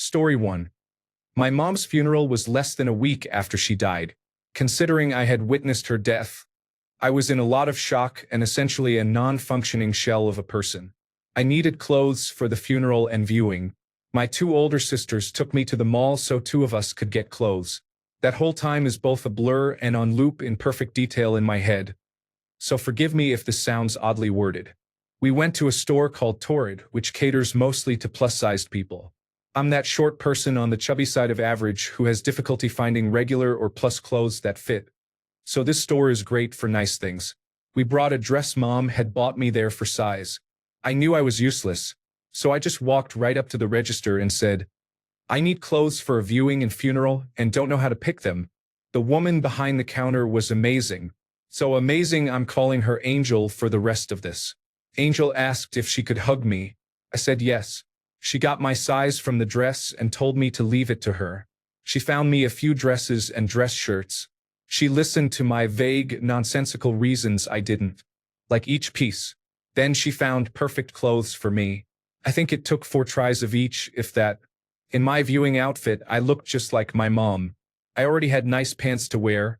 Story 1. My mom's funeral was less than a week after she died. Considering I had witnessed her death, I was in a lot of shock and essentially a non-functioning shell of a person. I needed clothes for the funeral and viewing. My two older sisters took me to the mall so two of us could get clothes. That whole time is both a blur and on loop in perfect detail in my head. So forgive me if this sounds oddly worded. We went to a store called Torrid, which caters mostly to plus-sized people. I'm that short person on the chubby side of average who has difficulty finding regular or plus clothes that fit. So this store is great for nice things. We brought a dress mom had bought me there for size. I knew I was useless, so I just walked right up to the register and said, "I need clothes for a viewing and funeral and don't know how to pick them." The woman behind the counter was amazing. So amazing I'm calling her Angel for the rest of this. Angel asked if she could hug me. I said yes. She got my size from the dress and told me to leave it to her. She found me a few dresses and dress shirts. She listened to my vague, nonsensical reasons I didn't like each piece. Then she found perfect clothes for me. I think it took 4 tries of each, if that. In my viewing outfit, I looked just like my mom. I already had nice pants to wear,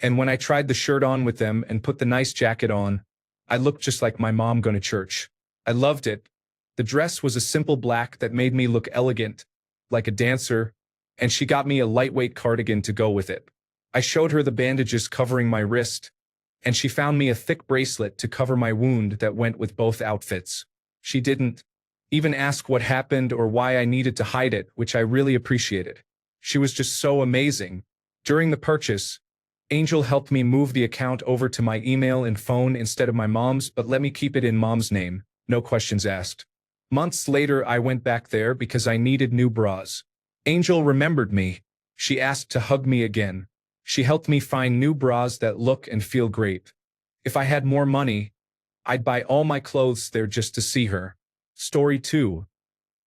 and when I tried the shirt on with them and put the nice jacket on, I looked just like my mom going to church. I loved it. The dress was a simple black that made me look elegant, like a dancer, and she got me a lightweight cardigan to go with it. I showed her the bandages covering my wrist, and she found me a thick bracelet to cover my wound that went with both outfits. She didn't even ask what happened or why I needed to hide it, which I really appreciated. She was just so amazing. During the purchase, Angel helped me move the account over to my email and phone instead of my mom's, but let me keep it in mom's name, no questions asked. Months later, I went back there because I needed new bras. Angel remembered me. She asked to hug me again. She helped me find new bras that look and feel great. If I had more money, I'd buy all my clothes there just to see her. Story 2.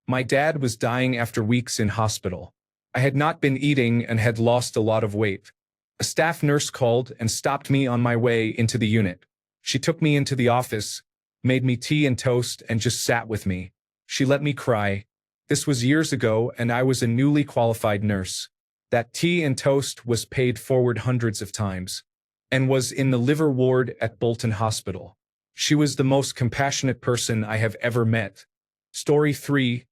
My dad was dying after weeks in hospital. I had not been eating and had lost a lot of weight. A staff nurse called and stopped me on my way into the unit. She took me into the office, made me tea and toast, and just sat with me. She let me cry. This was years ago, and I was a newly qualified nurse. That tea and toast was paid forward hundreds of times, and was in the liver ward at Bolton Hospital. She was the most compassionate person I have ever met. Story 3.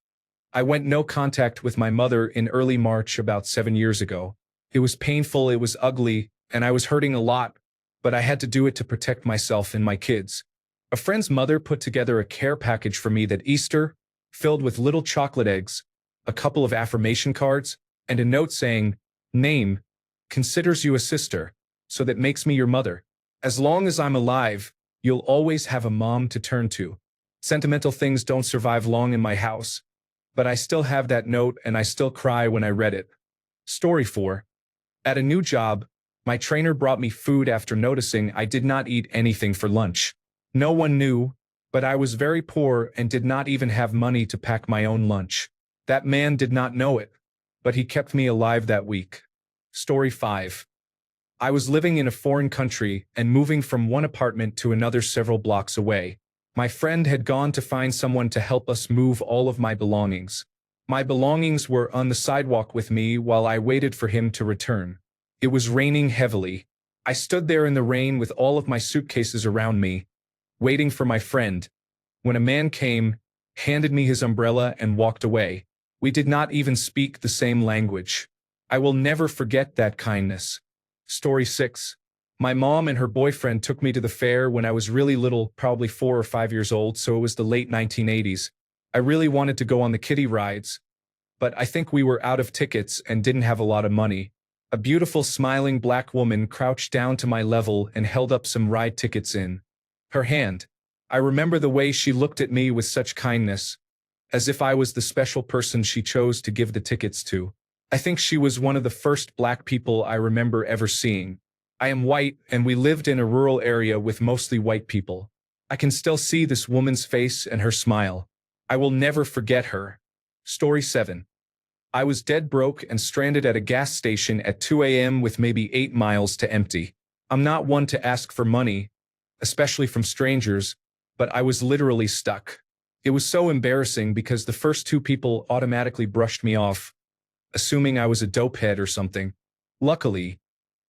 I went no contact with my mother in early March about 7 years ago. It was painful, it was ugly, and I was hurting a lot, but I had to do it to protect myself and my kids. A friend's mother put together a care package for me that Easter, filled with little chocolate eggs, a couple of affirmation cards, and a note saying, "Name, considers you a sister, so that makes me your mother. As long as I'm alive, you'll always have a mom to turn to." Sentimental things don't survive long in my house, but I still have that note and I still cry when I read it. Story 4. At a new job, my trainer brought me food after noticing I did not eat anything for lunch. No one knew, but I was very poor and did not even have money to pack my own lunch. That man did not know it, but he kept me alive that week. Story 5. I was living in a foreign country and moving from one apartment to another several blocks away. My friend had gone to find someone to help us move all of my belongings. My belongings were on the sidewalk with me while I waited for him to return. It was raining heavily. I stood there in the rain with all of my suitcases around me, waiting for my friend, when a man came, handed me his umbrella and walked away. We did not even speak the same language. I will never forget that kindness. Story 6. My mom and her boyfriend took me to the fair when I was really little, probably 4 or 5 years old, so it was the late 1980s. I really wanted to go on the kiddie rides, but I think we were out of tickets and didn't have a lot of money. A beautiful smiling black woman crouched down to my level and held up some ride tickets in her hand. I remember the way she looked at me with such kindness, as if I was the special person she chose to give the tickets to. I think she was one of the first black people I remember ever seeing. I am white, and we lived in a rural area with mostly white people. I can still see this woman's face and her smile. I will never forget her. Story 7. I was dead broke and stranded at a gas station at 2 a.m. with maybe 8 miles to empty. I'm not one to ask for money, especially from strangers, but I was literally stuck. It was so embarrassing because the first two people automatically brushed me off, assuming I was a dopehead or something. Luckily,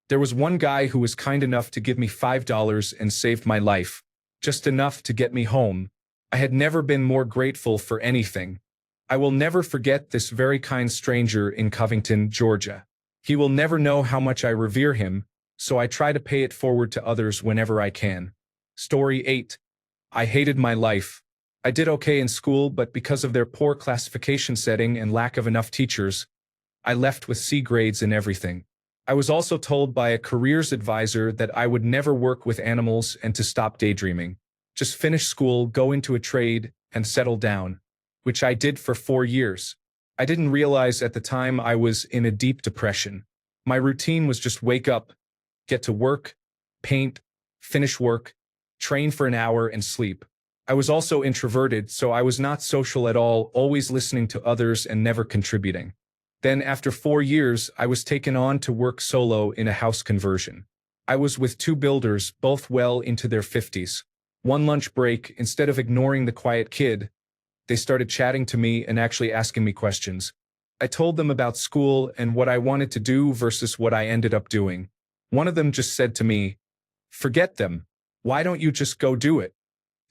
there was one guy who was kind enough to give me $5 and saved my life, just enough to get me home. I had never been more grateful for anything. I will never forget this very kind stranger in Covington, Georgia. He will never know how much I revere him, so I try to pay it forward to others whenever I can. Story 8. I hated my life. I did okay in school, but because of their poor classification setting and lack of enough teachers, I left with C grades in everything. I was also told by a careers advisor that I would never work with animals and to stop daydreaming. Just finish school, go into a trade, and settle down, which I did for 4 years. I didn't realize at the time I was in a deep depression. My routine was just wake up, get to work, paint, finish work, train for an hour, and sleep. I was also introverted, so I was not social at all, always listening to others and never contributing. Then after 4 years, I was taken on to work solo in a house conversion. I was with 2 builders, both well into their 50s. One lunch break, instead of ignoring the quiet kid, they started chatting to me and actually asking me questions. I told them about school and what I wanted to do versus what I ended up doing. One of them just said to me, "Forget them. Why don't you just go do it?"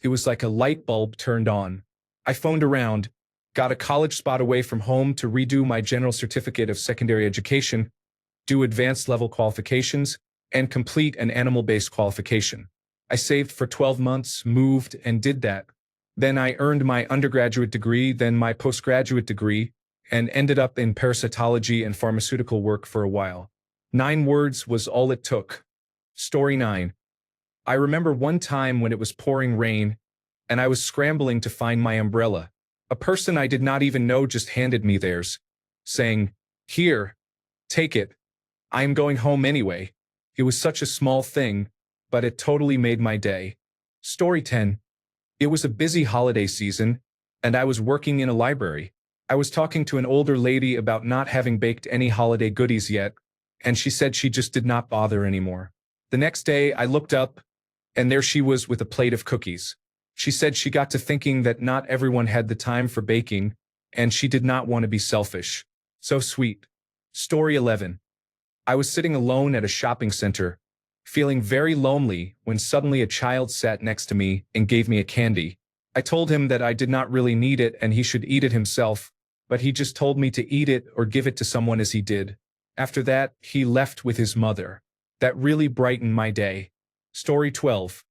It was like a light bulb turned on. I phoned around, got a college spot away from home to redo my general certificate of secondary education, do advanced level qualifications, and complete an animal-based qualification. I saved for 12 months, moved, and did that. Then I earned my undergraduate degree, then my postgraduate degree, and ended up in parasitology and pharmaceutical work for a while. 9 words was all it took. Story 9. I remember one time when it was pouring rain, and I was scrambling to find my umbrella. A person I did not even know just handed me theirs, saying, "Here, take it. I am going home anyway." It was such a small thing, but it totally made my day. Story 10. It was a busy holiday season, and I was working in a library. I was talking to an older lady about not having baked any holiday goodies yet, and she said she just did not bother anymore. The next day, I looked up, and there she was with a plate of cookies. She said she got to thinking that not everyone had the time for baking, and she did not want to be selfish. So sweet. Story 11. I was sitting alone at a shopping center, feeling very lonely when suddenly a child sat next to me and gave me a candy. I told him that I did not really need it and he should eat it himself, but he just told me to eat it or give it to someone as he did. After that, he left with his mother. That really brightened my day. Story 12.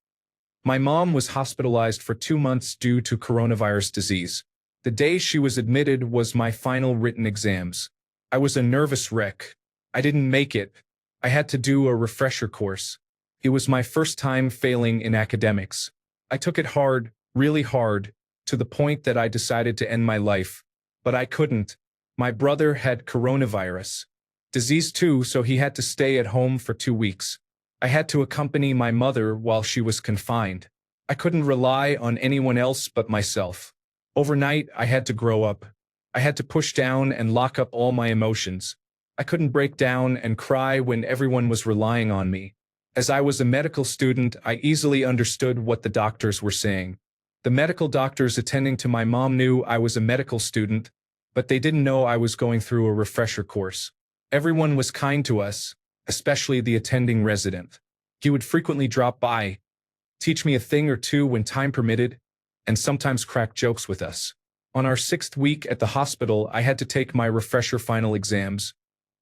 My mom was hospitalized for 2 months due to coronavirus disease. The day she was admitted was my final written exams. I was a nervous wreck. I didn't make it. I had to do a refresher course. It was my first time failing in academics. I took it hard, really hard, to the point that I decided to end my life. But I couldn't. My brother had coronavirus disease too, so he had to stay at home for 2 weeks. I had to accompany my mother while she was confined. I couldn't rely on anyone else but myself. Overnight, I had to grow up. I had to push down and lock up all my emotions. I couldn't break down and cry when everyone was relying on me. As I was a medical student, I easily understood what the doctors were saying. The medical doctors attending to my mom knew I was a medical student, but they didn't know I was going through a refresher course. Everyone was kind to us, especially the attending resident. He would frequently drop by, teach me a thing or two when time permitted, and sometimes crack jokes with us. On our 6th week at the hospital, I had to take my refresher final exams,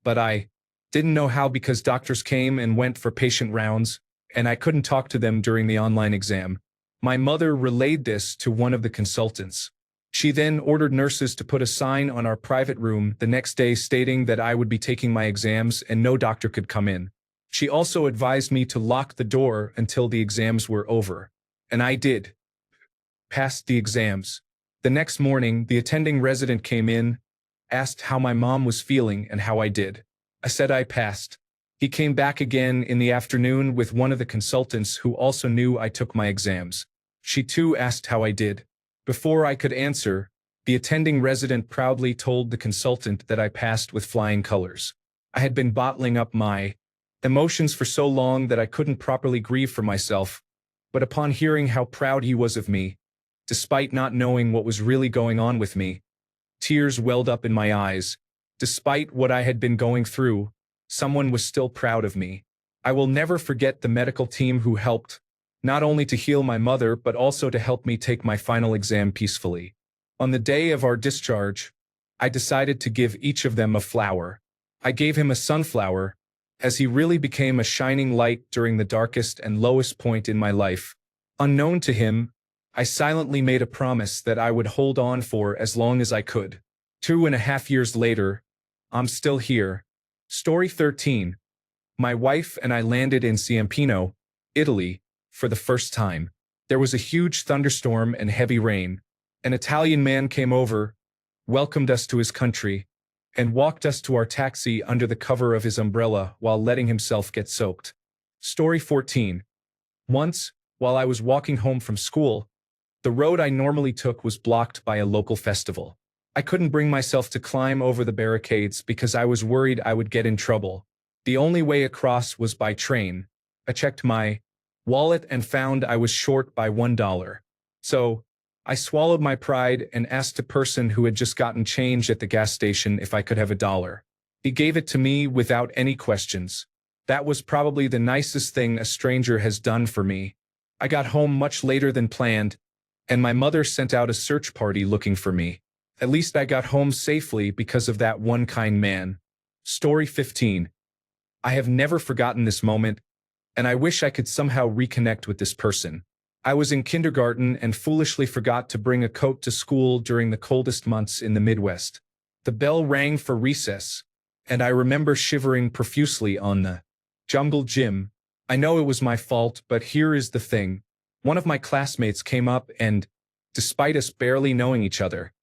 but I didn't know how because doctors came and went for patient rounds, and I couldn't talk to them during the online exam. My mother relayed this to one of the consultants. She then ordered nurses to put a sign on our private room the next day stating that I would be taking my exams and no doctor could come in. She also advised me to lock the door until the exams were over. And I did. Passed the exams. The next morning, the attending resident came in, asked how my mom was feeling and how I did. I said I passed. He came back again in the afternoon with one of the consultants who also knew I took my exams. She too asked how I did. Before I could answer, the attending resident proudly told the consultant that I passed with flying colors. I had been bottling up my emotions for so long that I couldn't properly grieve for myself, but upon hearing how proud he was of me, despite not knowing what was really going on with me. Tears welled up in my eyes. Despite what I had been going through, someone was still proud of me. I will never forget the medical team who helped, not only to heal my mother but also to help me take my final exam peacefully. On the day of our discharge, I decided to give each of them a flower. I gave him a sunflower, as he really became a shining light during the darkest and lowest point in my life. Unknown to him, I silently made a promise that I would hold on for as long as I could. 2.5 years later, I'm still here. Story 13. My wife and I landed in Ciampino, Italy, for the first time. There was a huge thunderstorm and heavy rain. An Italian man came over, welcomed us to his country, and walked us to our taxi under the cover of his umbrella while letting himself get soaked. Story 14. Once, while I was walking home from school, the road I normally took was blocked by a local festival. I couldn't bring myself to climb over the barricades because I was worried I would get in trouble. The only way across was by train. I checked my wallet and found I was short by $1. So, I swallowed my pride and asked a person who had just gotten change at the gas station if I could have $1. He gave it to me without any questions. That was probably the nicest thing a stranger has done for me. I got home much later than planned, and my mother sent out a search party looking for me. At least I got home safely because of that one kind man. Story 15. I have never forgotten this moment, and I wish I could somehow reconnect with this person. I was in kindergarten and foolishly forgot to bring a coat to school during the coldest months in the Midwest. The bell rang for recess, and I remember shivering profusely on the jungle gym. I know it was my fault, but here is the thing. One of my classmates came up and, despite us barely knowing each other,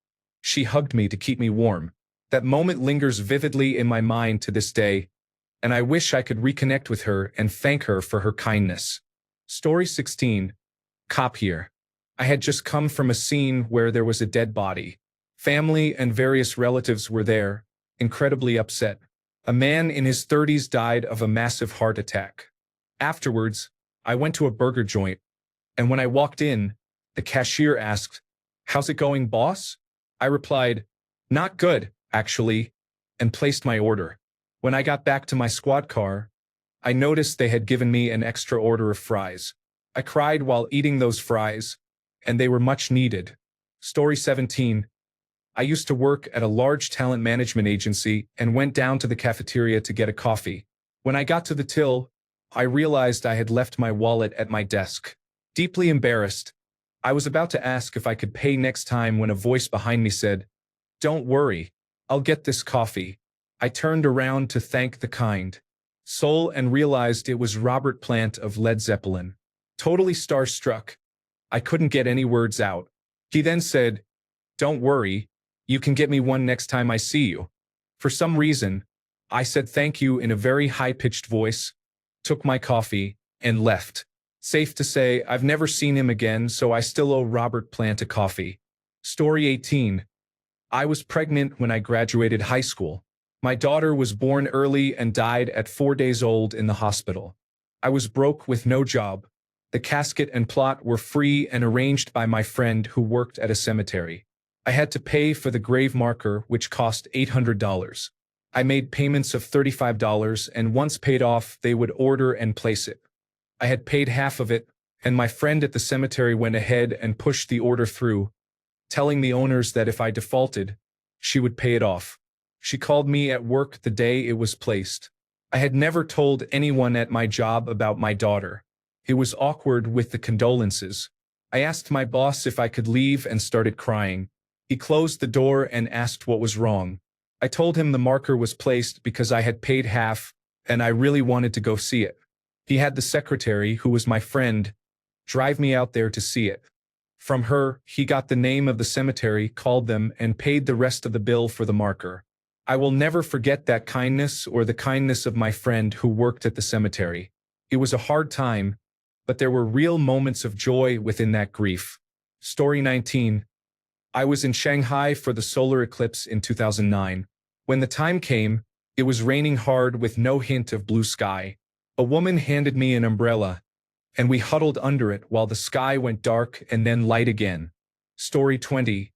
she hugged me to keep me warm. That moment lingers vividly in my mind to this day, and I wish I could reconnect with her and thank her for her kindness. Story 16. Cop here. I had just come from a scene where there was a dead body. Family and various relatives were there, incredibly upset. A man in his 30s died of a massive heart attack. Afterwards, I went to a burger joint, and when I walked in, the cashier asked, "How's it going, boss?" I replied, "Not good, actually," and placed my order. When I got back to my squad car, I noticed they had given me an extra order of fries. I cried while eating those fries, and they were much needed. Story 17. I used to work at a large talent management agency and went down to the cafeteria to get a coffee. When I got to the till, I realized I had left my wallet at my desk. Deeply embarrassed, I was about to ask if I could pay next time when a voice behind me said, "Don't worry, I'll get this coffee." I turned around to thank the kind soul and realized it was Robert Plant of Led Zeppelin. Totally starstruck, I couldn't get any words out. He then said, "Don't worry, you can get me one next time I see you." For some reason, I said thank you in a very high-pitched voice, took my coffee, and left. Safe to say, I've never seen him again, so I still owe Robert Plant a coffee. Story 18. I was pregnant when I graduated high school. My daughter was born early and died at 4 days old in the hospital. I was broke with no job. The casket and plot were free and arranged by my friend who worked at a cemetery. I had to pay for the grave marker, which cost $800. I made payments of $35, and once paid off, they would order and place it. I had paid half of it, and my friend at the cemetery went ahead and pushed the order through, telling the owners that if I defaulted, she would pay it off. She called me at work the day it was placed. I had never told anyone at my job about my daughter. It was awkward with the condolences. I asked my boss if I could leave and started crying. He closed the door and asked what was wrong. I told him the marker was placed because I had paid half, and I really wanted to go see it. He had the secretary, who was my friend, drive me out there to see it. From her, he got the name of the cemetery, called them, and paid the rest of the bill for the marker. I will never forget that kindness or the kindness of my friend who worked at the cemetery. It was a hard time, but there were real moments of joy within that grief. Story 19. I was in Shanghai for the solar eclipse in 2009. When the time came, it was raining hard with no hint of blue sky. A woman handed me an umbrella, and we huddled under it while the sky went dark and then light again. Story 20.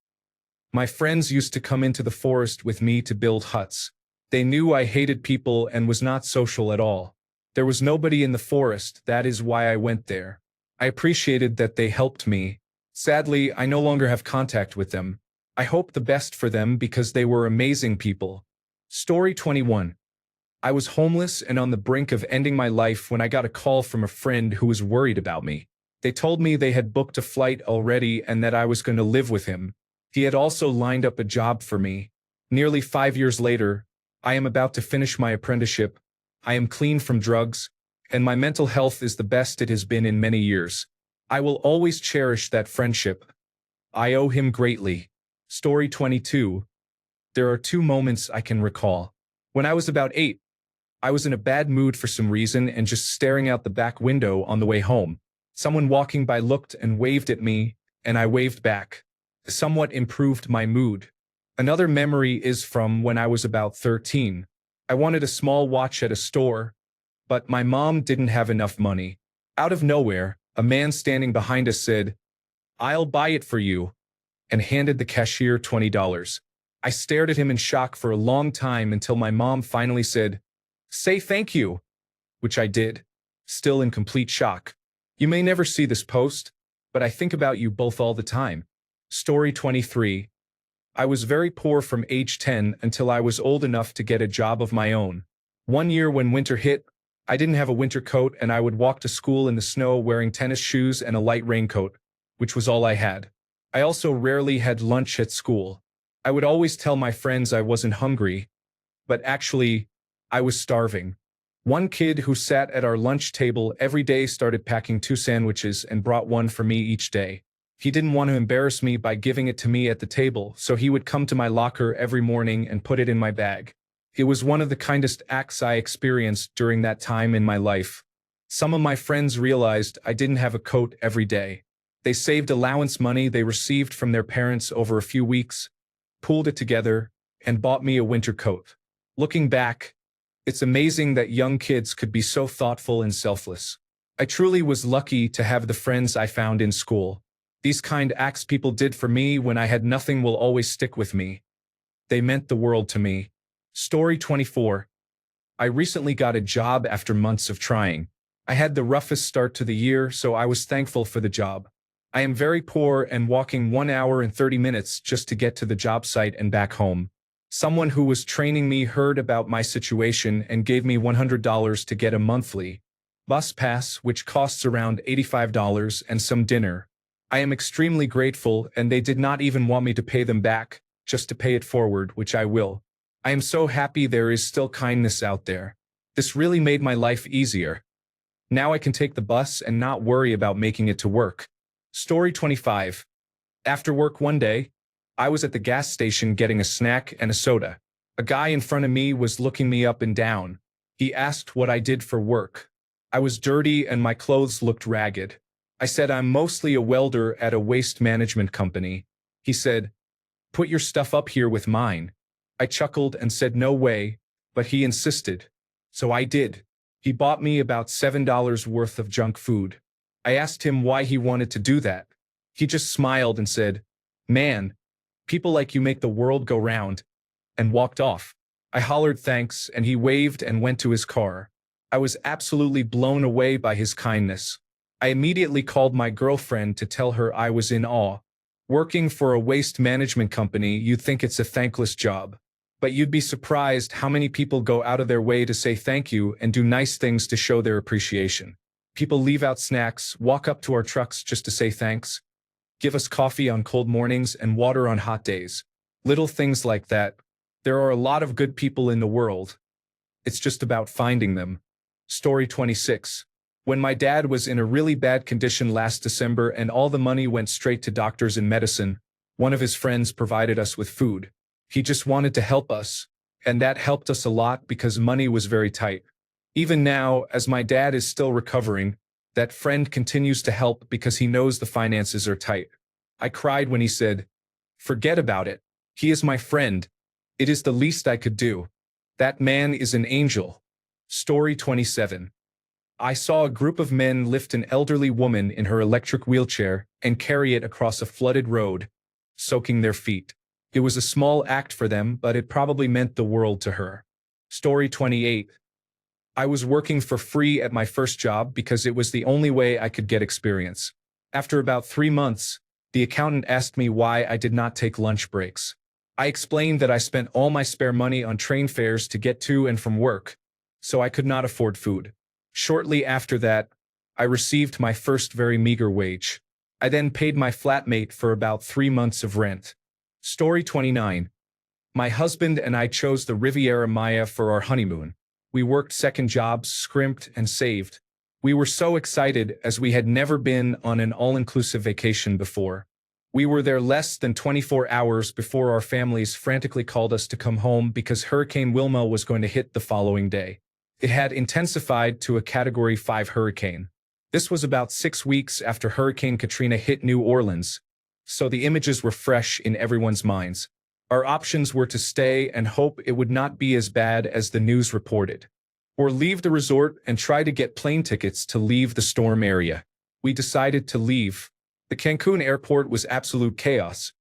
My friends used to come into the forest with me to build huts. They knew I hated people and was not social at all. There was nobody in the forest, that is why I went there. I appreciated that they helped me. Sadly, I no longer have contact with them. I hope the best for them because they were amazing people. Story 21. I was homeless and on the brink of ending my life when I got a call from a friend who was worried about me. They told me they had booked a flight already and that I was going to live with him. He had also lined up a job for me. Nearly 5 years later, I am about to finish my apprenticeship. I am clean from drugs, and my mental health is the best it has been in many years. I will always cherish that friendship. I owe him greatly. Story 22. There are two moments I can recall. When I was about 8, I was in a bad mood for some reason and just staring out the back window on the way home. Someone walking by looked and waved at me, and I waved back. Somewhat improved my mood. Another memory is from when I was about 13. I wanted a small watch at a store, but my mom didn't have enough money. Out of nowhere, a man standing behind us said, "I'll buy it for you," and handed the cashier $20. I stared at him in shock for a long time until my mom finally said, "Say thank you," which I did, still in complete shock. You may never see this post, but I think about you both all the time. Story 23. I was very poor from age 10 until I was old enough to get a job of my own. One year when winter hit, I didn't have a winter coat and I would walk to school in the snow wearing tennis shoes and a light raincoat, which was all I had. I also rarely had lunch at school. I would always tell my friends I wasn't hungry, but actually, I was starving. One kid who sat at our lunch table every day started packing 2 sandwiches and brought one for me each day. He didn't want to embarrass me by giving it to me at the table, so he would come to my locker every morning and put it in my bag. It was one of the kindest acts I experienced during that time in my life. Some of my friends realized I didn't have a coat every day. They saved allowance money they received from their parents over a few weeks, pooled it together, and bought me a winter coat. Looking back, it's amazing that young kids could be so thoughtful and selfless. I truly was lucky to have the friends I found in school. These kind acts people did for me when I had nothing will always stick with me. They meant the world to me. Story 24. I recently got a job after months of trying. I had the roughest start to the year, so I was thankful for the job. I am very poor and walking 1 hour and 30 minutes just to get to the job site and back home. Someone who was training me heard about my situation and gave me $100 to get a monthly bus pass, which costs around $85, and some dinner. I am extremely grateful, and they did not even want me to pay them back, just to pay it forward, which I will. I am so happy there is still kindness out there. This really made my life easier. Now I can take the bus and not worry about making it to work. Story 25. After work one day, I was at the gas station getting a snack and a soda. A guy in front of me was looking me up and down. He asked what I did for work. I was dirty and my clothes looked ragged. I said I'm mostly a welder at a waste management company. He said, "Put your stuff up here with mine." I chuckled and said no way, but he insisted. So I did. He bought me about $7 worth of junk food. I asked him why he wanted to do that. He just smiled and said, "Man, people like you make the world go round," and walked off. I hollered thanks and he waved and went to his car. I was absolutely blown away by his kindness. I immediately called my girlfriend to tell her I was in awe. Working for a waste management company, you'd think it's a thankless job. But you'd be surprised how many people go out of their way to say thank you and do nice things to show their appreciation. People leave out snacks, walk up to our trucks just to say thanks, give us coffee on cold mornings and water on hot days. Little things like that. There are a lot of good people in the world. It's just about finding them. Story 26. When my dad was in a really bad condition last December and all the money went straight to doctors and medicine, one of his friends provided us with food. He just wanted to help us, and that helped us a lot because money was very tight. Even now, as my dad is still recovering, that friend continues to help because he knows the finances are tight. I cried when he said, "Forget about it. He is my friend. It is the least I could do. That man is an angel." Story 27. I saw a group of men lift an elderly woman in her electric wheelchair and carry it across a flooded road, soaking their feet. It was a small act for them, but it probably meant the world to her. Story 28. I was working for free at my first job because it was the only way I could get experience. After about 3 months, the accountant asked me why I did not take lunch breaks. I explained that I spent all my spare money on train fares to get to and from work, so I could not afford food. Shortly after that, I received my first very meager wage. I then paid my flatmate for about 3 months of rent. Story 29. My husband and I chose the Riviera Maya for our honeymoon. We worked second jobs, scrimped, and saved. We were so excited as we had never been on an all-inclusive vacation before. We were there less than 24 hours before our families frantically called us to come home because Hurricane Wilma was going to hit the following day. It had intensified to a Category 5 hurricane. This was about 6 weeks after Hurricane Katrina hit New Orleans, so the images were fresh in everyone's minds. Our options were to stay and hope it would not be as bad as the news reported, or leave the resort and try to get plane tickets to leave the storm area. We decided to leave. The Cancun airport was absolute chaos,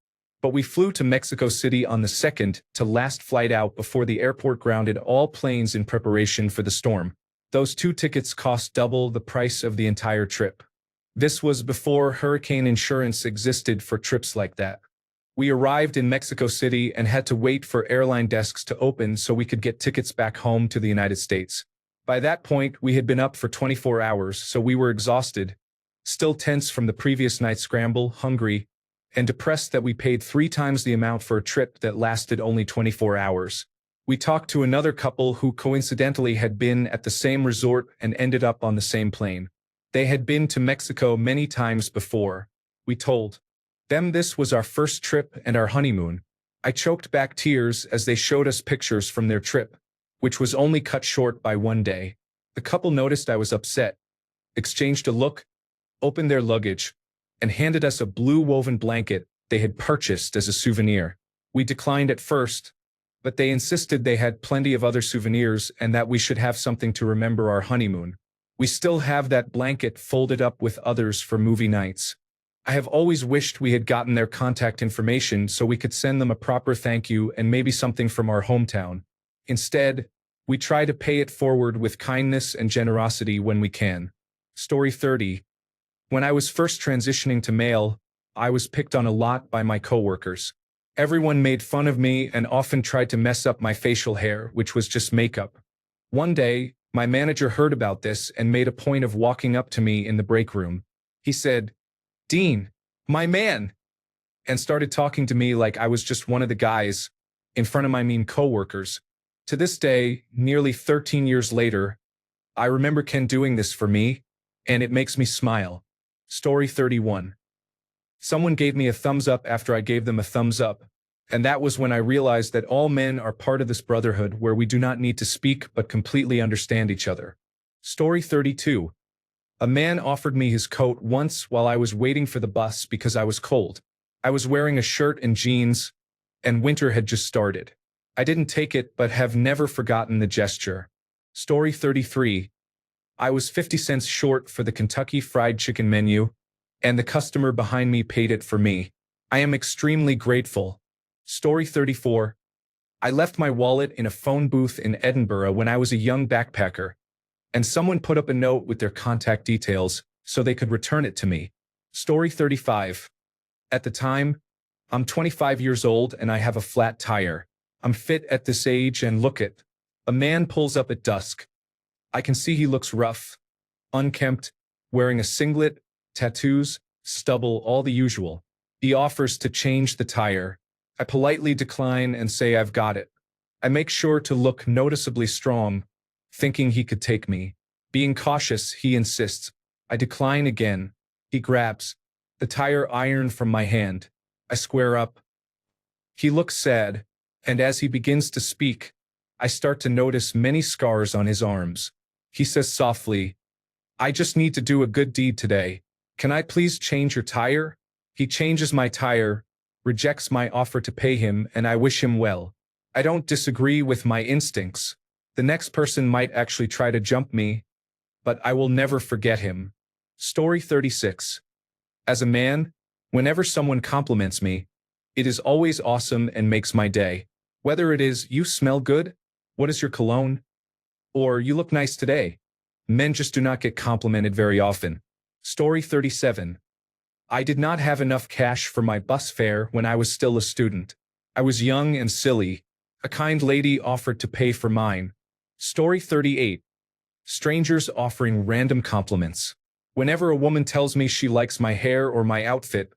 but we flew to Mexico City on the second to last flight out before the airport grounded all planes in preparation for the storm. Those 2 tickets cost double the price of the entire trip. This was before hurricane insurance existed for trips like that. We arrived in Mexico City and had to wait for airline desks to open so we could get tickets back home to the United States. By that point, we had been up for 24 hours, so we were exhausted, still tense from the previous night's scramble, hungry, and depressed that we paid 3 times the amount for a trip that lasted only 24 hours. We talked to another couple who coincidentally had been at the same resort and ended up on the same plane. They had been to Mexico many times before. We told them this was our first trip and our honeymoon. I choked back tears as they showed us pictures from their trip, which was only cut short by 1 day. The couple noticed I was upset, exchanged a look, opened their luggage, and handed us a blue woven blanket they had purchased as a souvenir. We declined at first, but they insisted they had plenty of other souvenirs and that we should have something to remember our honeymoon. We still have that blanket folded up with others for movie nights. I have always wished we had gotten their contact information so we could send them a proper thank you and maybe something from our hometown. Instead, we try to pay it forward with kindness and generosity when we can. Story 30. When I was first transitioning to male, I was picked on a lot by my coworkers. Everyone made fun of me and often tried to mess up my facial hair, which was just makeup. One day, my manager heard about this and made a point of walking up to me in the break room. He said, "Dean, my man," and started talking to me like I was just one of the guys in front of my mean coworkers. To this day, nearly 13 years later, I remember Ken doing this for me, and it makes me smile. Story 31. Someone gave me a thumbs up after I gave them a thumbs up, and that was when I realized that all men are part of this brotherhood where we do not need to speak but completely understand each other. Story 32. A man offered me his coat once while I was waiting for the bus because I was cold. I was wearing a shirt and jeans, and winter had just started. I didn't take it but have never forgotten the gesture. Story 33. I was 50 cents short for the Kentucky Fried Chicken menu, and the customer behind me paid it for me. I am extremely grateful. Story 34. I left my wallet in a phone booth in Edinburgh when I was a young backpacker, and someone put up a note with their contact details so they could return it to me. Story 35. At the time, I'm 25 years old and I have a flat tire. I'm fit at this age and look at. A man pulls up at dusk. I can see he looks rough, unkempt, wearing a singlet, tattoos, stubble, all the usual. He offers to change the tire. I politely decline and say I've got it. I make sure to look noticeably strong, thinking he could take me. Being cautious, he insists. I decline again. He grabs the tire iron from my hand. I square up. He looks sad, and as he begins to speak, I start to notice many scars on his arms. He says softly, "I just need to do a good deed today. Can I please change your tire?" He changes my tire, rejects my offer to pay him, and I wish him well. I don't disagree with my instincts. The next person might actually try to jump me, but I will never forget him. Story 36. As a man, whenever someone compliments me, it is always awesome and makes my day. Whether it is, "You smell good," "What is your cologne?" or "You look nice today." Men just do not get complimented very often. Story 37. I did not have enough cash for my bus fare when I was still a student. I was young and silly. A kind lady offered to pay for mine. Story 38. Strangers offering random compliments. Whenever a woman tells me she likes my hair or my outfit,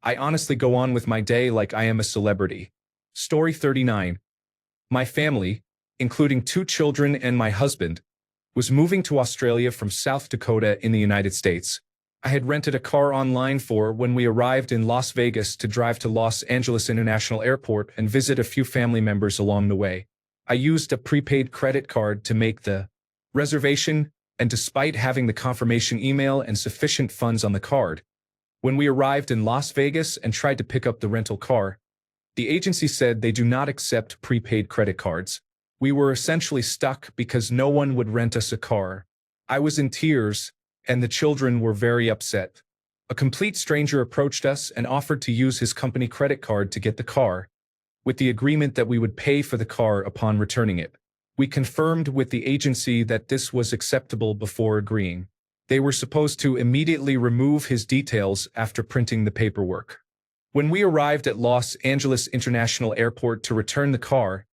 I honestly go on with my day like I am a celebrity. Story 39. My family, including 2 children and my husband, was moving to Australia from South Dakota in the United States. I had rented a car online when we arrived in Las Vegas to drive to Los Angeles International Airport and visit a few family members along the way. I used a prepaid credit card to make the reservation, and despite having the confirmation email and sufficient funds on the card, when we arrived in Las Vegas and tried to pick up the rental car, the agency said they do not accept prepaid credit cards. We were essentially stuck because no one would rent us a car. I was in tears, and the children were very upset. A complete stranger approached us and offered to use his company credit card to get the car, with the agreement that we would pay for the car upon returning it. We confirmed with the agency that this was acceptable before agreeing. They were supposed to immediately remove his details after printing the paperwork. When we arrived at Los Angeles International Airport to return the car,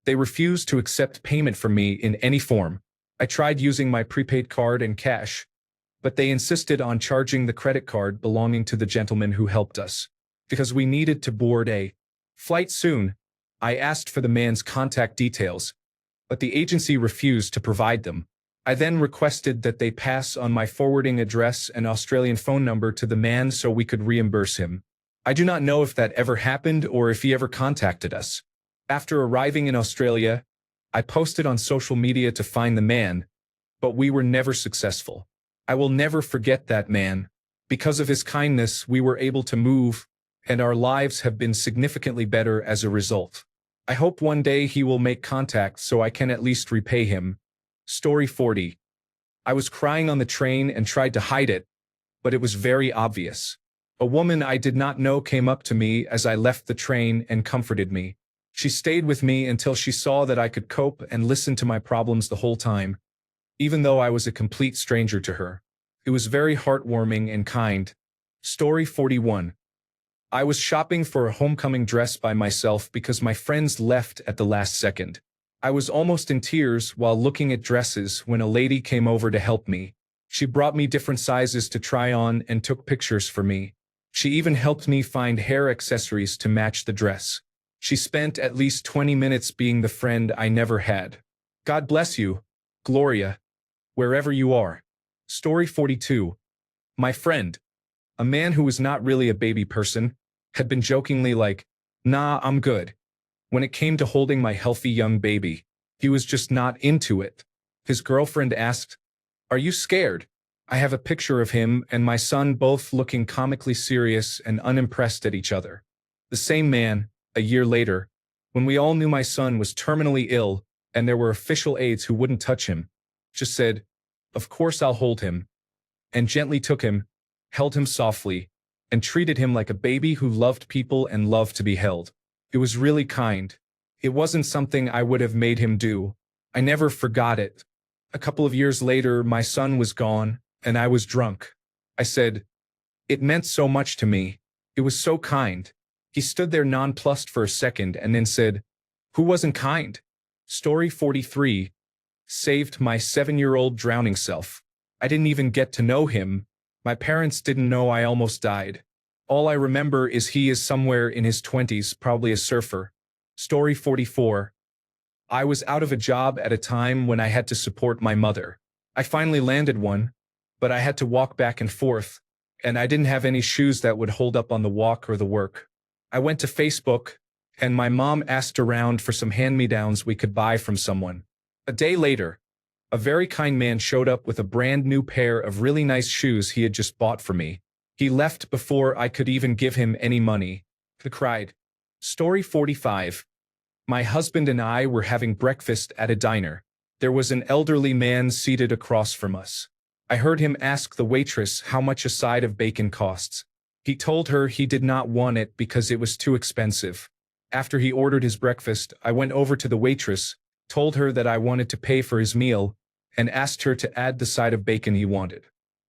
they refused to accept payment from me in any form. I tried using my prepaid card and cash, but they insisted on charging the credit card belonging to the gentleman who helped us. Because we needed to board a flight soon, I asked for the man's contact details, but the agency refused to provide them. I then requested that they pass on my forwarding address and Australian phone number to the man so we could reimburse him. I do not know if that ever happened or if he ever contacted us. After arriving in Australia, I posted on social media to find the man, but we were never successful. I will never forget that man. Because of his kindness, we were able to move, and our lives have been significantly better as a result. I hope one day he will make contact so I can at least repay him. Story 40. I was crying on the train and tried to hide it, but it was very obvious. A woman I did not know came up to me as I left the train and comforted me. She stayed with me until she saw that I could cope and listen to my problems the whole time, even though I was a complete stranger to her. It was very heartwarming and kind. Story 41. I was shopping for a homecoming dress by myself because my friends left at the last second. I was almost in tears while looking at dresses when a lady came over to help me. She brought me different sizes to try on and took pictures for me. She even helped me find hair accessories to match the dress. She spent at least 20 minutes being the friend I never had. God bless you, Gloria, wherever you are. Story 42. My friend, a man who was not really a baby person, had been jokingly like, "Nah, I'm good." When it came to holding my healthy young baby, he was just not into it. His girlfriend asked, "Are you scared?" I have a picture of him and my son both looking comically serious and unimpressed at each other. The same man, a year later, when we all knew my son was terminally ill and there were official aides who wouldn't touch him, just said, "Of course I'll hold him," and gently took him, held him softly, and treated him like a baby who loved people and loved to be held. It was really kind. It wasn't something I would have made him do. I never forgot it. A couple of years later, my son was gone, and I was drunk. I said, "It meant so much to me. It was so kind." He stood there nonplussed for a second and then said, "Who wasn't kind?" Story 43. Saved my 7-year-old drowning self. I didn't even get to know him. My parents didn't know I almost died. All I remember is he is somewhere in his 20s, probably a surfer. Story 44. I was out of a job at a time when I had to support my mother. I finally landed one, but I had to walk back and forth, and I didn't have any shoes that would hold up on the walk or the work. I went to Facebook, and my mom asked around for some hand-me-downs we could buy from someone. A day later, a very kind man showed up with a brand new pair of really nice shoes he had just bought for me. He left before I could even give him any money. I cried. Story 45. My husband and I were having breakfast at a diner. There was an elderly man seated across from us. I heard him ask the waitress how much a side of bacon costs. He told her he did not want it because it was too expensive. After he ordered his breakfast, I went over to the waitress, told her that I wanted to pay for his meal, and asked her to add the side of bacon he wanted.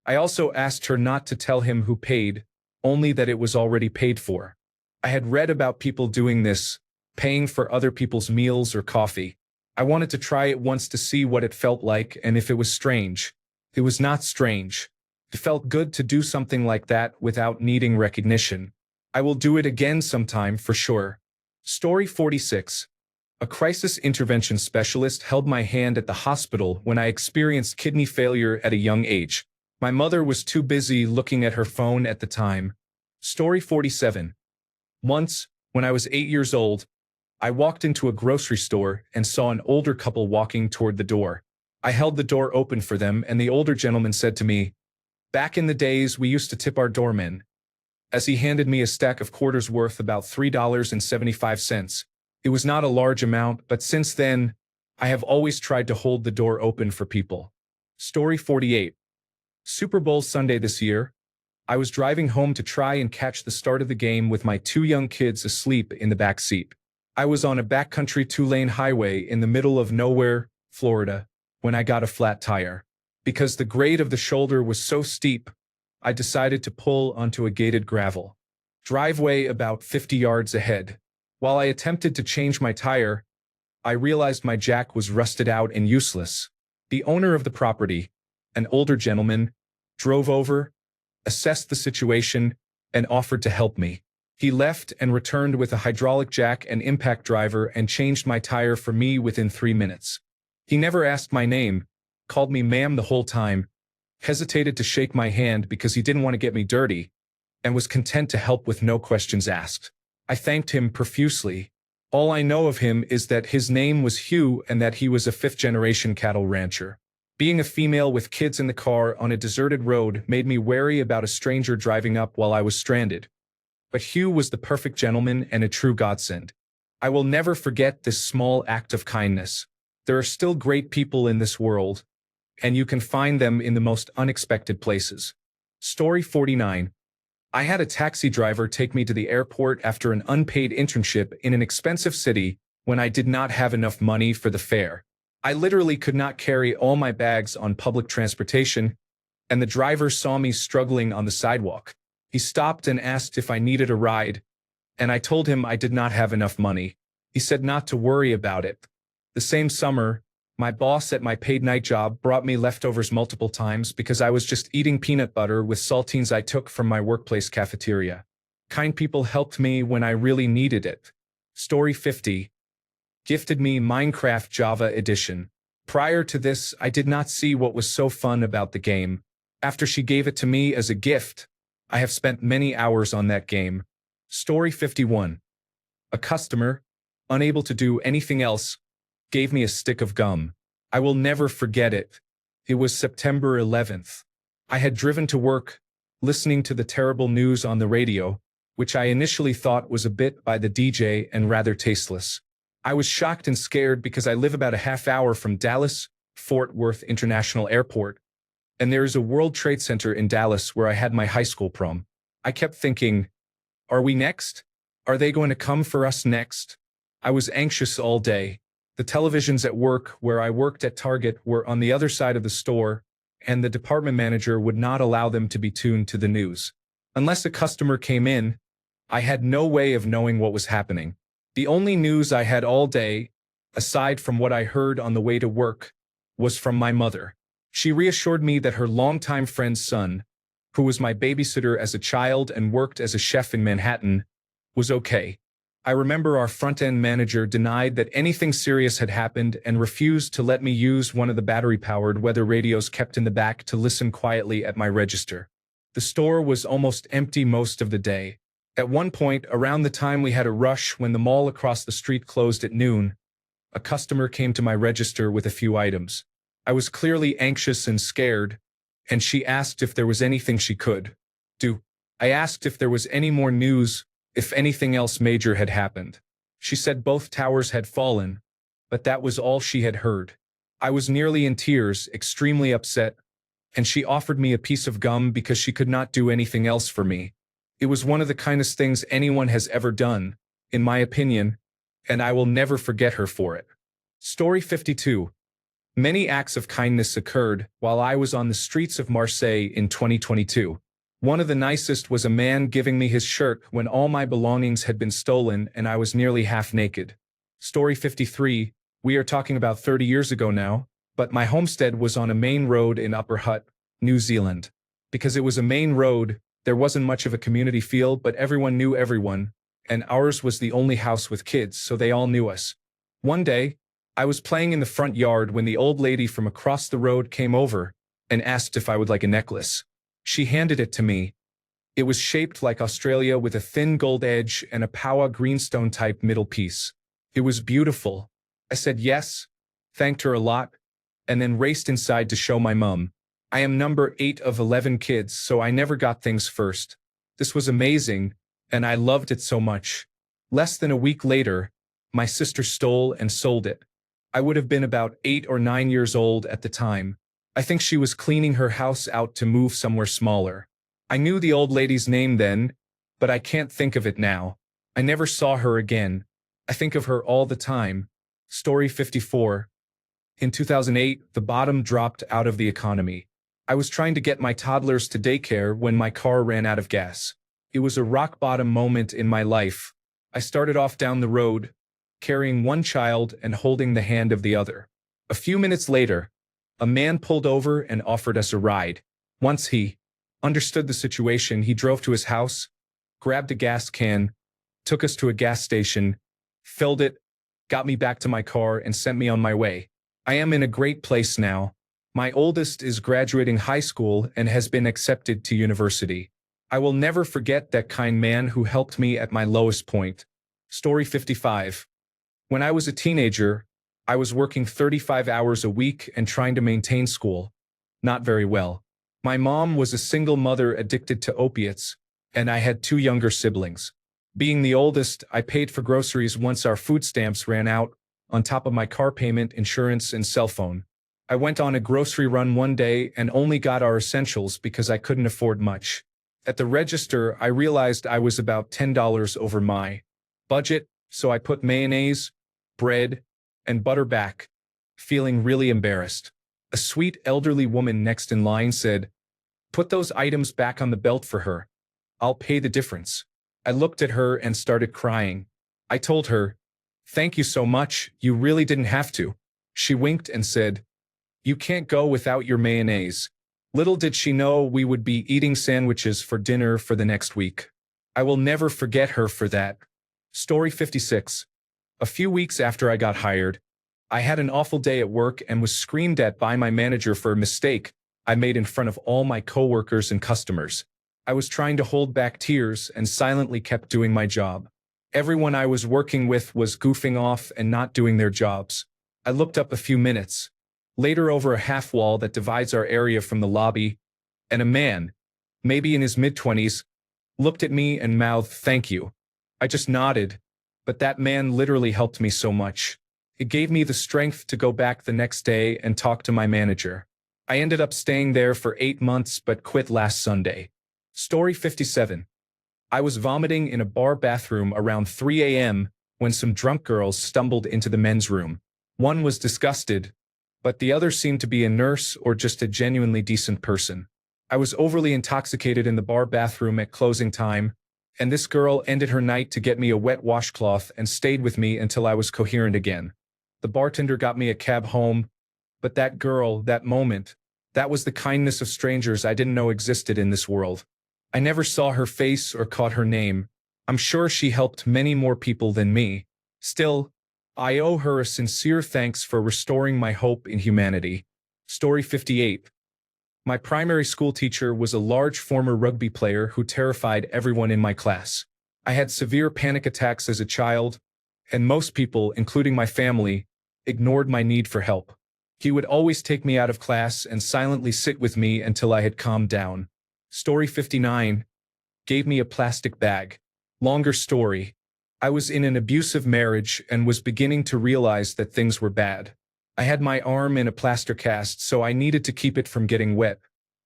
I also asked her not to tell him who paid, only that it was already paid for. I had read about people doing this, paying for other people's meals or coffee. I wanted to try it once to see what it felt like and if it was strange. It was not strange. It felt good to do something like that without needing recognition. I will do it again sometime for sure. Story 46. A crisis intervention specialist held my hand at the hospital when I experienced kidney failure at a young age. My mother was too busy looking at her phone at the time. Story 47. Once, when I was 8 years old, I walked into a grocery store and saw an older couple walking toward the door. I held the door open for them and the older gentleman said to me, "Back in the days we used to tip our doormen," as he handed me a stack of quarters worth about $3.75. It was not a large amount, but since then, I have always tried to hold the door open for people. Story 48. Super Bowl Sunday this year, I was driving home to try and catch the start of the game with my 2 young kids asleep in the back seat. I was on a backcountry 2-lane highway in the middle of nowhere, Florida, when I got a flat tire. Because the grade of the shoulder was so steep, I decided to pull onto a gated gravel driveway about 50 yards ahead. While I attempted to change my tire, I realized my jack was rusted out and useless. The owner of the property, an older gentleman, drove over, assessed the situation, and offered to help me. He left and returned with a hydraulic jack and impact driver and changed my tire for me within 3 minutes. He never asked my name, called me ma'am the whole time, hesitated to shake my hand because he didn't want to get me dirty, and was content to help with no questions asked. I thanked him profusely. All I know of him is that his name was Hugh and that he was a 5th-generation cattle rancher. Being a female with kids in the car on a deserted road made me wary about a stranger driving up while I was stranded. But Hugh was the perfect gentleman and a true godsend. I will never forget this small act of kindness. There are still great people in this world, and you can find them in the most unexpected places. Story 49. I had a taxi driver take me to the airport after an unpaid internship in an expensive city when I did not have enough money for the fare. I literally could not carry all my bags on public transportation, and the driver saw me struggling on the sidewalk. He stopped and asked if I needed a ride, and I told him I did not have enough money. He said not to worry about it. The same summer, my boss at my paid night job brought me leftovers multiple times because I was just eating peanut butter with saltines I took from my workplace cafeteria. Kind people helped me when I really needed it. Story 50. Gifted me Minecraft Java Edition. Prior to this, I did not see what was so fun about the game. After she gave it to me as a gift, I have spent many hours on that game. Story 51. A customer, unable to do anything else, gave me a stick of gum. I will never forget it. It was September 11th. I had driven to work, listening to the terrible news on the radio, which I initially thought was a bit by the DJ and rather tasteless. I was shocked and scared because I live about a half hour from Dallas Fort Worth International Airport, and there is a World Trade Center in Dallas where I had my high school prom. I kept thinking, are we next? Are they going to come for us next? I was anxious all day. The televisions at work where I worked at Target were on the other side of the store, and the department manager would not allow them to be tuned to the news. Unless a customer came in, I had no way of knowing what was happening. The only news I had all day, aside from what I heard on the way to work, was from my mother. She reassured me that her longtime friend's son, who was my babysitter as a child and worked as a chef in Manhattan, was okay. I remember our front-end manager denied that anything serious had happened and refused to let me use one of the battery-powered weather radios kept in the back to listen quietly at my register. The store was almost empty most of the day. At one point, around the time we had a rush when the mall across the street closed at noon, a customer came to my register with a few items. I was clearly anxious and scared, and she asked if there was anything she could do. I asked if there was any more news, if anything else major had happened. She said both towers had fallen, but that was all she had heard. I was nearly in tears, extremely upset, and she offered me a piece of gum because she could not do anything else for me. It was one of the kindest things anyone has ever done, in my opinion, and I will never forget her for it. Story 52. Many acts of kindness occurred while I was on the streets of Marseille in 2022. One of the nicest was a man giving me his shirt when all my belongings had been stolen and I was nearly half naked. Story 53. We are talking about 30 years ago now, but my homestead was on a main road in Upper Hutt, New Zealand. Because it was a main road, there wasn't much of a community feel, but everyone knew everyone, and ours was the only house with kids, so they all knew us. One day, I was playing in the front yard when the old lady from across the road came over and asked if I would like a necklace. She handed it to me. It was shaped like Australia with a thin gold edge and a Paua greenstone type middle piece. It was beautiful. I said yes, thanked her a lot, and then raced inside to show my mum. I am number 8 of 11 kids, so I never got things first. This was amazing, and I loved it so much. Less than a week later, my sister stole and sold it. I would have been about 8 or 9 years old at the time. I think she was cleaning her house out to move somewhere smaller. I knew the old lady's name then, but I can't think of it now. I never saw her again. I think of her all the time. Story 54. In 2008, the bottom dropped out of the economy. I was trying to get my toddlers to daycare when my car ran out of gas. It was a rock-bottom moment in my life. I started off down the road, carrying one child and holding the hand of the other. A few minutes later, a man pulled over and offered us a ride. Once he understood the situation, he drove to his house, grabbed a gas can, took us to a gas station, filled it, got me back to my car, and sent me on my way. I am in a great place now. My oldest is graduating high school and has been accepted to university. I will never forget that kind man who helped me at my lowest point. Story 55. When I was a teenager, I was working 35 hours a week and trying to maintain school. Not very well. My mom was a single mother addicted to opiates, and I had 2 younger siblings. Being the oldest, I paid for groceries once our food stamps ran out, on top of my car payment, insurance, and cell phone. I went on a grocery run one day and only got our essentials because I couldn't afford much. At the register, I realized I was about $10 over my budget, so I put mayonnaise, bread, and butter back, feeling really embarrassed. A sweet elderly woman next in line said, "Put those items back on the belt for her. I'll pay the difference." I looked at her and started crying. I told her, "Thank you so much, you really didn't have to." She winked and said, "You can't go without your mayonnaise." Little did she know we would be eating sandwiches for dinner for the next week. I will never forget her for that. Story 56. A few weeks after I got hired, I had an awful day at work and was screamed at by my manager for a mistake I made in front of all my coworkers and customers. I was trying to hold back tears and silently kept doing my job. Everyone I was working with was goofing off and not doing their jobs. I looked up a few minutes later over a half wall that divides our area from the lobby, and a man, maybe in his mid-20s, looked at me and mouthed, "Thank you." I just nodded, but that man literally helped me so much. It gave me the strength to go back the next day and talk to my manager. I ended up staying there for 8 months but quit last Sunday. Story 57. I was vomiting in a bar bathroom around 3 a.m. when some drunk girls stumbled into the men's room. One was disgusted, but the other seemed to be a nurse or just a genuinely decent person. I was overly intoxicated in the bar bathroom at closing time, and this girl ended her night to get me a wet washcloth and stayed with me until I was coherent again. The bartender got me a cab home, but that girl, that moment, that was the kindness of strangers I didn't know existed in this world. I never saw her face or caught her name. I'm sure she helped many more people than me. Still, I owe her a sincere thanks for restoring my hope in humanity. Story 58. My primary school teacher was a large former rugby player who terrified everyone in my class. I had severe panic attacks as a child, and most people, including my family, ignored my need for help. He would always take me out of class and silently sit with me until I had calmed down. Story 59. Gave me a plastic bag. Longer story. I was in an abusive marriage and was beginning to realize that things were bad. I had my arm in a plaster cast, so I needed to keep it from getting wet.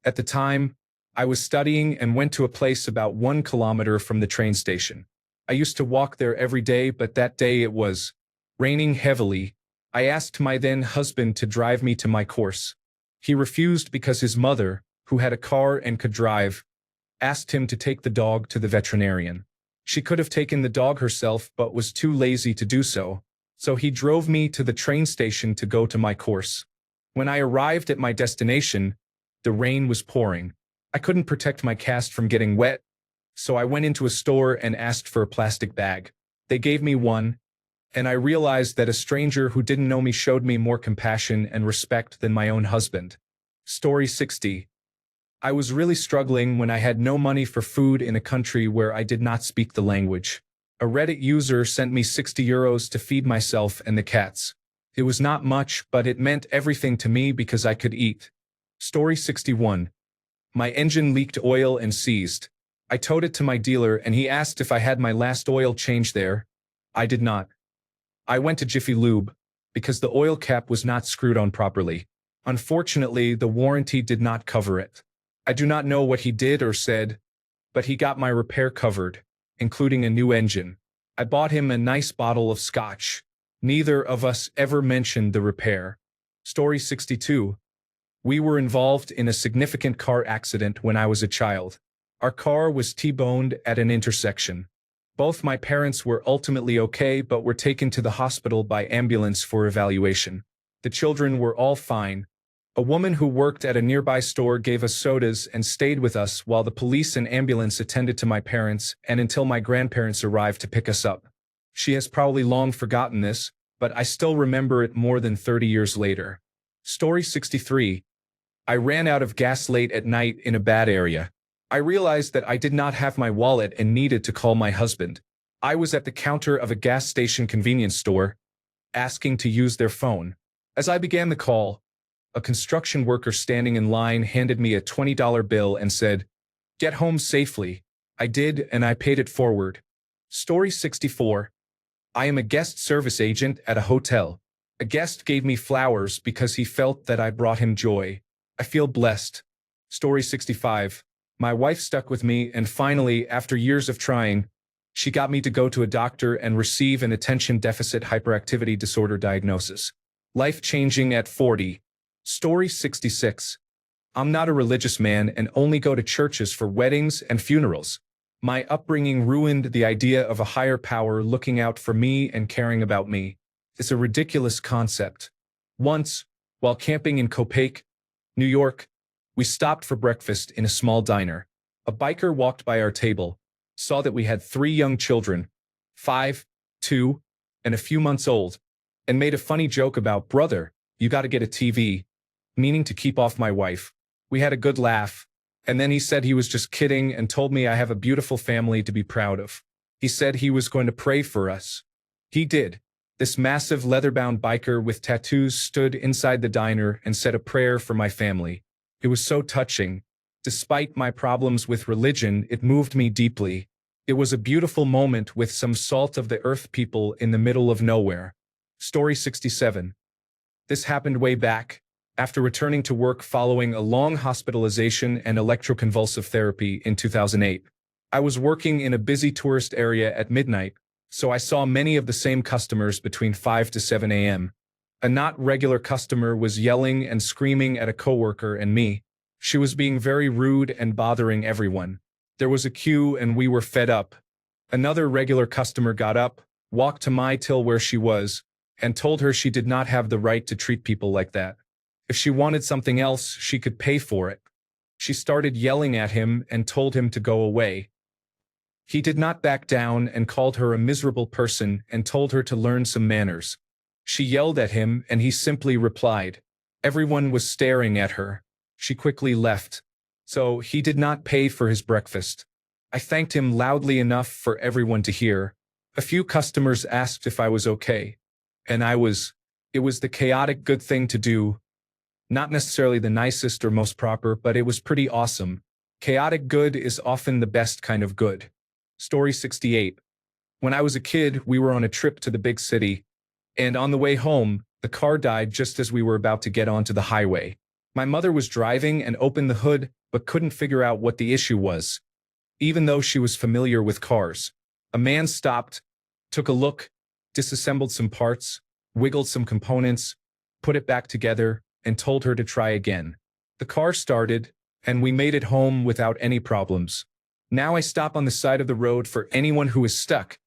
At the time, I was studying and went to a place about 1 kilometer from the train station. I used to walk there every day, but that day it was raining heavily. I asked my then husband to drive me to my course. He refused because his mother, who had a car and could drive, asked him to take the dog to the veterinarian. She could have taken the dog herself but was too lazy to do so, so he drove me to the train station to go to my course. When I arrived at my destination, the rain was pouring. I couldn't protect my cast from getting wet, so I went into a store and asked for a plastic bag. They gave me one, and I realized that a stranger who didn't know me showed me more compassion and respect than my own husband. Story 60. I was really struggling when I had no money for food in a country where I did not speak the language. A Reddit user sent me €60 to feed myself and the cats. It was not much, but it meant everything to me because I could eat. Story 61. My engine leaked oil and seized. I towed it to my dealer and he asked if I had my last oil change there. I did not. I went to Jiffy Lube because the oil cap was not screwed on properly. Unfortunately, the warranty did not cover it. I do not know what he did or said, but he got my repair covered, including a new engine. I bought him a nice bottle of scotch. Neither of us ever mentioned the repair. Story 62. We were involved in a significant car accident when I was a child. Our car was T-boned at an intersection. Both my parents were ultimately okay but were taken to the hospital by ambulance for evaluation. The children were all fine. A woman who worked at a nearby store gave us sodas and stayed with us while the police and ambulance attended to my parents and until my grandparents arrived to pick us up. She has probably long forgotten this, but I still remember it more than 30 years later. Story 63. I ran out of gas late at night in a bad area. I realized that I did not have my wallet and needed to call my husband. I was at the counter of a gas station convenience store, asking to use their phone. As I began the call, a construction worker standing in line handed me a $20 bill and said, "Get home safely." I did, and I paid it forward. Story 64. I am a guest service agent at a hotel. A guest gave me flowers because he felt that I brought him joy. I feel blessed. Story 65. My wife stuck with me, and finally, after years of trying, she got me to go to a doctor and receive an attention deficit hyperactivity disorder diagnosis. Life-changing at 40. Story 66. I'm not a religious man and only go to churches for weddings and funerals. My upbringing ruined the idea of a higher power looking out for me and caring about me. It's a ridiculous concept. Once, while camping in Copake, New York, we stopped for breakfast in a small diner. A biker walked by our table, saw that we had 3 young children, 5, 2, and a few months old, and made a funny joke about, "Brother, you gotta get a TV," meaning to keep off my wife. We had a good laugh, and then he said he was just kidding and told me I have a beautiful family to be proud of. He said he was going to pray for us. He did. This massive leather-bound biker with tattoos stood inside the diner and said a prayer for my family. It was so touching. Despite my problems with religion, it moved me deeply. It was a beautiful moment with some salt of the earth people in the middle of nowhere. Story 67. This happened way back, after returning to work following a long hospitalization and electroconvulsive therapy in 2008. I was working in a busy tourist area at midnight, so I saw many of the same customers between 5 to 7 a.m. A not regular customer was yelling and screaming at a coworker and me. She was being very rude and bothering everyone. There was a queue and we were fed up. Another regular customer got up, walked to my till where she was, and told her she did not have the right to treat people like that. If she wanted something else, she could pay for it. She started yelling at him and told him to go away. He did not back down and called her a miserable person and told her to learn some manners. She yelled at him and he simply replied. Everyone was staring at her. She quickly left. So he did not pay for his breakfast. I thanked him loudly enough for everyone to hear. A few customers asked if I was okay. And I was. It was the chaotic good thing to do. Not necessarily the nicest or most proper, but it was pretty awesome. Chaotic good is often the best kind of good. Story 68. When I was a kid, we were on a trip to the big city, and on the way home, The car died just as we were about to get onto the highway. My mother was driving and opened the hood, but couldn't figure out what the issue was. Even though she was familiar with cars, a man stopped, took a look, disassembled some parts, wiggled some components, put it back together, and told her to try again. The car started, and we made it home without any problems. Now I stop on the side of the road for anyone who is stuck,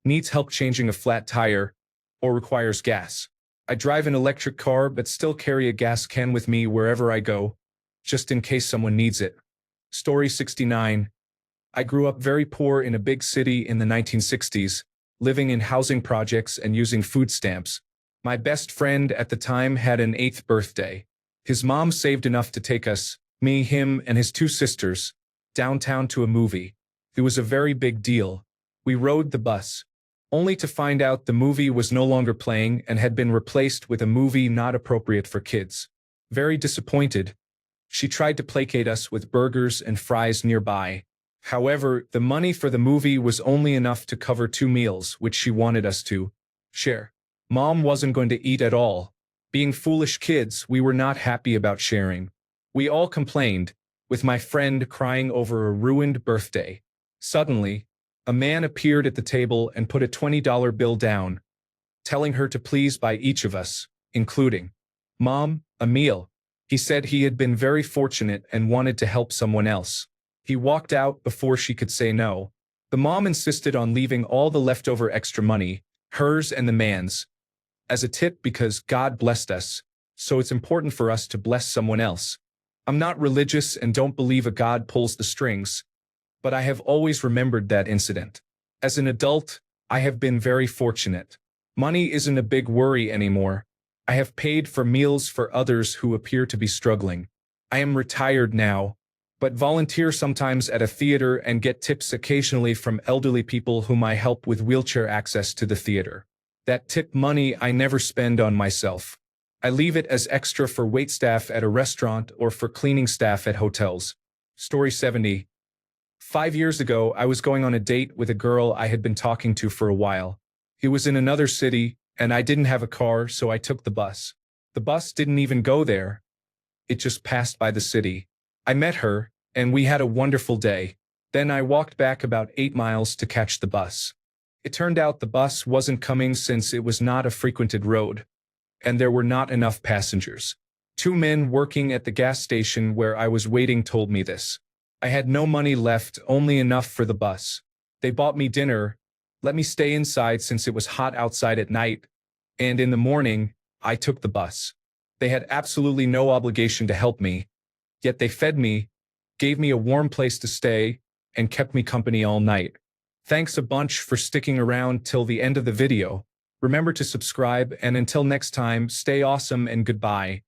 needs help changing a flat tire, or requires gas. I drive an electric car but still carry a gas can with me wherever I go, just in case someone needs it. Story 69. I grew up very poor in a big city in the 1960s, living in housing projects and using food stamps. My best friend at the time had an 8th birthday. His mom saved enough to take us, me, him, and his 2 sisters, downtown to a movie. It was a very big deal. We rode the bus, only to find out the movie was no longer playing and had been replaced with a movie not appropriate for kids. Very disappointed, she tried to placate us with burgers and fries nearby. However, the money for the movie was only enough to cover 2 meals, which she wanted us to share. Mom wasn't going to eat at all. Being foolish kids, we were not happy about sharing. We all complained, with my friend crying over a ruined birthday. Suddenly, a man appeared at the table and put a $20 bill down, telling her to please buy each of us, including Mom, a meal. He said he had been very fortunate and wanted to help someone else. He walked out before she could say no. The mom insisted on leaving all the leftover extra money, hers and the man's, as a tip because God blessed us, so it's important for us to bless someone else. I'm not religious and don't believe a God pulls the strings, but I have always remembered that incident. As an adult, I have been very fortunate. Money isn't a big worry anymore. I have paid for meals for others who appear to be struggling. I am retired now, but volunteer sometimes at a theater and get tips occasionally from elderly people whom I help with wheelchair access to the theater. That tip money I never spend on myself. I leave it as extra for waitstaff at a restaurant or for cleaning staff at hotels. Story 70. 5 years ago, I was going on a date with a girl I had been talking to for a while. It was in another city, and I didn't have a car, so I took the bus. The bus didn't even go there. It just passed by the city. I met her, and we had a wonderful day. Then I walked back about 8 miles to catch the bus. It turned out the bus wasn't coming since it was not a frequented road, and there were not enough passengers. 2 men working at the gas station where I was waiting told me this. I had no money left, only enough for the bus. They bought me dinner, let me stay inside since it was hot outside at night, and in the morning, I took the bus. They had absolutely no obligation to help me, yet they fed me, gave me a warm place to stay, and kept me company all night. Thanks a bunch for sticking around till the end of the video. Remember to subscribe, and until next time, stay awesome and goodbye.